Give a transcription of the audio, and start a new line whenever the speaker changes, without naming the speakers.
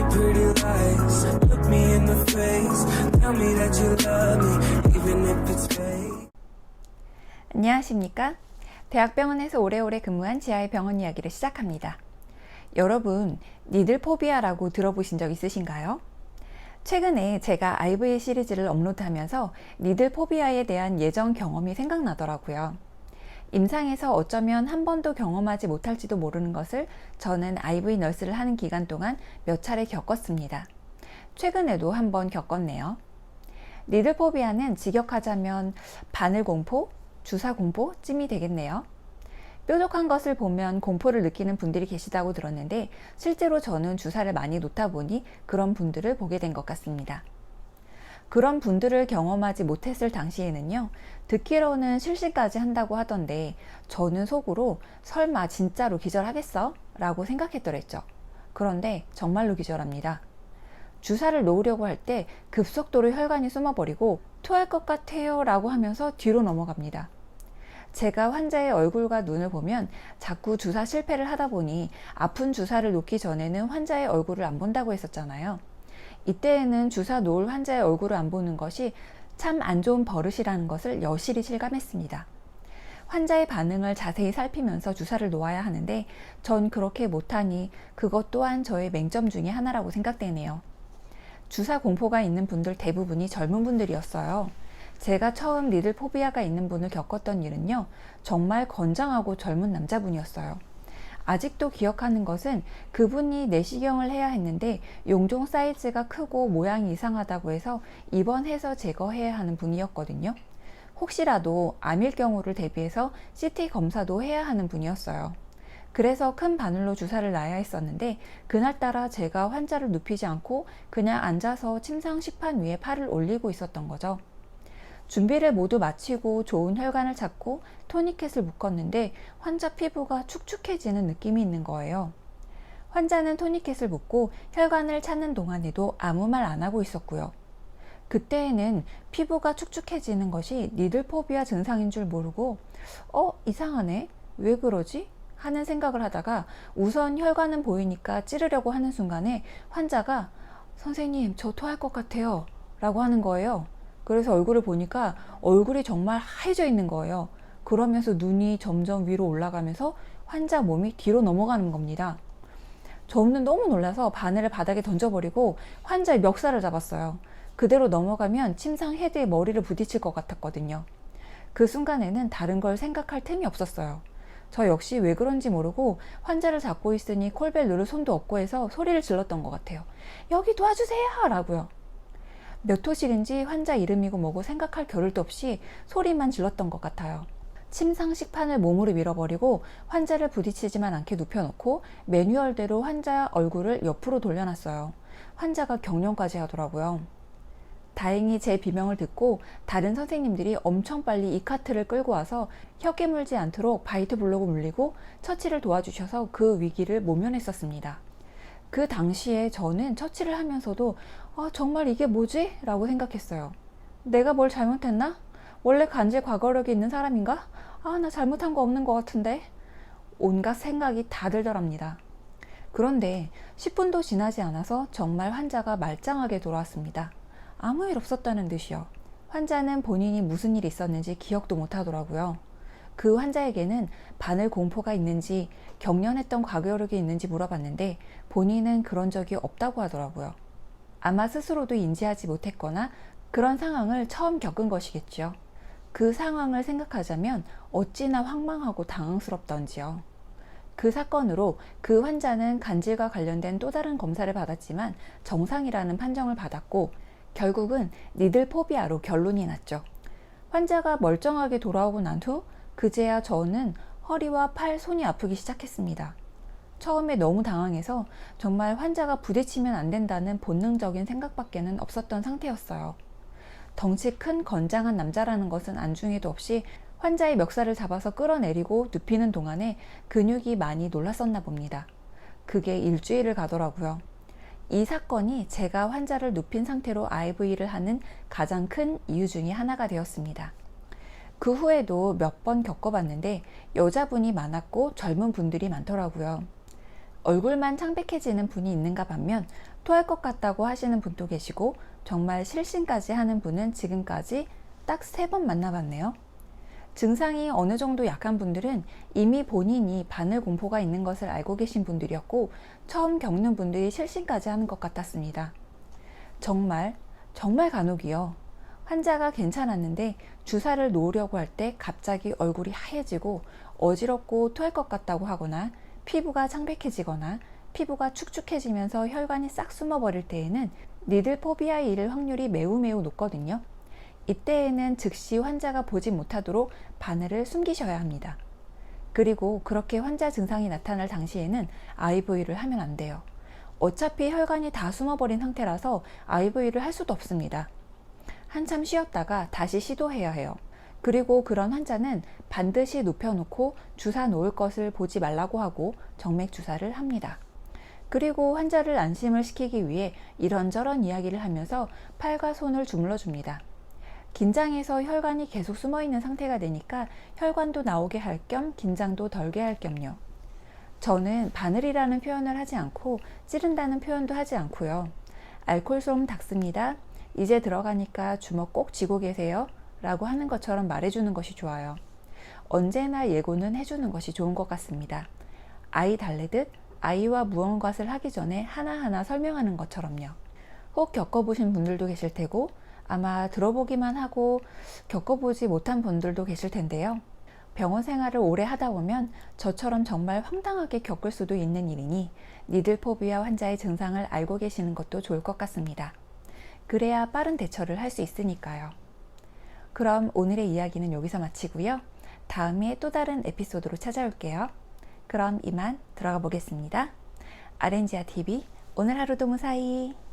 pretty lies. Look me in the face. Tell me that you love me, even if it's fake.
안녕하십니까? 대학병원에서 오래오래 근무한 지하의 병원 이야기를 시작합니다. 여러분, 니들포비아라고 들어보신 적 있으신가요? 최근에 제가 IVA 시리즈를 업로드하면서 니들포비아에 대한 예전 경험이 생각나더라고요. 임상에서 어쩌면 한 번도 경험하지 못할지도 모르는 것을 저는 IV 너스를 하는 기간 동안 몇 차례 겪었습니다. 최근에도 한 번 겪었네요. 니들포비아는 직역하자면 바늘공포, 주사공포쯤이 되겠네요. 뾰족한 것을 보면 공포를 느끼는 분들이 계시다고 들었는데 실제로 저는 주사를 많이 놓다 보니 그런 분들을 보게 된 것 같습니다. 그런 분들을 경험하지 못했을 당시에는요, 듣기로는 실신까지 한다고 하던데 저는 속으로 설마 진짜로 기절하겠어? 라고 생각했더랬죠. 그런데 정말로 기절합니다. 주사를 놓으려고 할 때 급속도로 혈관이 숨어버리고 토할 것 같아요 라고 하면서 뒤로 넘어갑니다. 제가 환자의 얼굴과 눈을 보면 자꾸 주사 실패를 하다 보니 아픈 주사를 놓기 전에는 환자의 얼굴을 안 본다고 했었잖아요. 이때에는 주사 놓을 환자의 얼굴을 안 보는 것이 참 안 좋은 버릇이라는 것을 여실히 실감했습니다. 환자의 반응을 자세히 살피면서 주사를 놓아야 하는데 전 그렇게 못하니 그것 또한 저의 맹점 중에 하나라고 생각되네요. 주사 공포가 있는 분들 대부분이 젊은 분들이었어요. 제가 처음 니들포비아가 있는 분을 겪었던 일은요, 정말 건장하고 젊은 남자분이었어요. 아직도 기억하는 것은 그분이 내시경을 해야 했는데 용종 사이즈가 크고 모양이 이상하다고 해서 입원해서 제거해야 하는 분이었거든요. 혹시라도 암일 경우를 대비해서 CT 검사도 해야 하는 분이었어요. 그래서 큰 바늘로 주사를 놔야 했었는데 그날따라 제가 환자를 눕히지 않고 그냥 앉아서 침상 식판 위에 팔을 올리고 있었던 거죠. 준비를 모두 마치고 좋은 혈관을 찾고 토니켓을 묶었는데 환자 피부가 축축해지는 느낌이 있는 거예요. 환자는 토니켓을 묶고 혈관을 찾는 동안에도 아무 말 안 하고 있었고요. 그때에는 피부가 축축해지는 것이 니들포비아 증상인 줄 모르고 이상하네? 왜 그러지? 하는 생각을 하다가 우선 혈관은 보이니까 찌르려고 하는 순간에 환자가 선생님, 저 토할 것 같아요 라고 하는 거예요. 그래서 얼굴을 보니까 얼굴이 정말 하얘져 있는 거예요. 그러면서 눈이 점점 위로 올라가면서 환자 몸이 뒤로 넘어가는 겁니다. 저는 너무 놀라서 바늘을 바닥에 던져버리고 환자의 멱살을 잡았어요. 그대로 넘어가면 침상 헤드에 머리를 부딪힐 것 같았거든요. 그 순간에는 다른 걸 생각할 틈이 없었어요. 저 역시 왜 그런지 모르고 환자를 잡고 있으니 콜벨 누를 손도 없고 해서 소리를 질렀던 것 같아요. 여기 도와주세요! 라고요. 몇 호실인지 환자 이름이고 뭐고 생각할 겨를도 없이 소리만 질렀던 것 같아요. 침상 식판을 몸으로 밀어버리고 환자를 부딪히지만 않게 눕혀놓고 매뉴얼대로 환자 얼굴을 옆으로 돌려놨어요. 환자가 경련까지 하더라고요. 다행히 제 비명을 듣고 다른 선생님들이 엄청 빨리 이 카트를 끌고 와서 혀 깨물지 않도록 바이트 블록을 물리고 처치를 도와주셔서 그 위기를 모면했었습니다. 그 당시에 저는 처치를 하면서도 정말 이게 뭐지? 라고 생각했어요. 내가 뭘 잘못했나? 원래 간질 과거력이 있는 사람인가? 나 잘못한 거 없는 것 같은데? 온갖 생각이 다 들더랍니다. 그런데 10분도 지나지 않아서 정말 환자가 말짱하게 돌아왔습니다. 아무 일 없었다는 듯이요. 환자는 본인이 무슨 일이 있었는지 기억도 못 하더라고요. 그 환자에게는 바늘 공포가 있는지 경련했던 과거력이 있는지 물어봤는데 본인은 그런 적이 없다고 하더라고요. 아마 스스로도 인지하지 못했거나 그런 상황을 처음 겪은 것이겠죠. 그 상황을 생각하자면 어찌나 황망하고 당황스럽던지요. 그 사건으로 그 환자는 간질과 관련된 또 다른 검사를 받았지만 정상이라는 판정을 받았고 결국은 니들포비아로 결론이 났죠. 환자가 멀쩡하게 돌아오고 난 후 그제야 저는 허리와 팔, 손이 아프기 시작했습니다. 처음에 너무 당황해서 정말 환자가 부딪히면 안 된다는 본능적인 생각밖에는 없었던 상태였어요. 덩치 큰 건장한 남자라는 것은 안중에도 없이 환자의 멱살을 잡아서 끌어내리고 눕히는 동안에 근육이 많이 놀랐었나 봅니다. 그게 일주일을 가더라고요. 이 사건이 제가 환자를 눕힌 상태로 IV를 하는 가장 큰 이유 중에 하나가 되었습니다. 그 후에도 몇 번 겪어봤는데 여자분이 많았고 젊은 분들이 많더라고요. 얼굴만 창백해지는 분이 있는가 반면 토할 것 같다고 하시는 분도 계시고 정말 실신까지 하는 분은 지금까지 딱 3번 만나봤네요. 증상이 어느 정도 약한 분들은 이미 본인이 바늘 공포가 있는 것을 알고 계신 분들이었고 처음 겪는 분들이 실신까지 하는 것 같았습니다. 정말 간혹이요. 환자가 괜찮았는데 주사를 놓으려고 할 때 갑자기 얼굴이 하얘지고 어지럽고 토할 것 같다고 하거나 피부가 창백해지거나 피부가 축축해지면서 혈관이 싹 숨어버릴 때에는 니들 포비아에 이를 확률이 매우 높거든요. 이때에는 즉시 환자가 보지 못하도록 바늘을 숨기셔야 합니다. 그리고 그렇게 환자 증상이 나타날 당시에는 IV를 하면 안 돼요. 어차피 혈관이 다 숨어버린 상태라서 IV를 할 수도 없습니다. 한참 쉬었다가 다시 시도해야 해요. 그리고 그런 환자는 반드시 눕혀놓고 주사 놓을 것을 보지 말라고 하고 정맥 주사를 합니다. 그리고 환자를 안심을 시키기 위해 이런저런 이야기를 하면서 팔과 손을 주물러 줍니다. 긴장해서 혈관이 계속 숨어있는 상태가 되니까 혈관도 나오게 할 겸 긴장도 덜게 할 겸요. 저는 바늘이라는 표현을 하지 않고 찌른다는 표현도 하지 않고요. 알코올 솜 닦습니다. 이제 들어가니까 주먹 꼭 쥐고 계세요. 라고 하는 것처럼 말해주는 것이 좋아요. 언제나 예고는 해주는 것이 좋은 것 같습니다. 아이 달래듯 아이와 무언가를 하기 전에 하나하나 설명하는 것처럼요. 혹 겪어보신 분들도 계실 테고 아마 들어보기만 하고 겪어보지 못한 분들도 계실 텐데요. 병원 생활을 오래 하다 보면 저처럼 정말 황당하게 겪을 수도 있는 일이니 니들 포비아 환자의 증상을 알고 계시는 것도 좋을 것 같습니다. 그래야 빠른 대처를 할 수 있으니까요. 그럼 오늘의 이야기는 여기서 마치고요. 다음에 또 다른 에피소드로 찾아올게요. 그럼 이만 들어가 보겠습니다. 아렌지아 TV 오늘 하루도 무사히.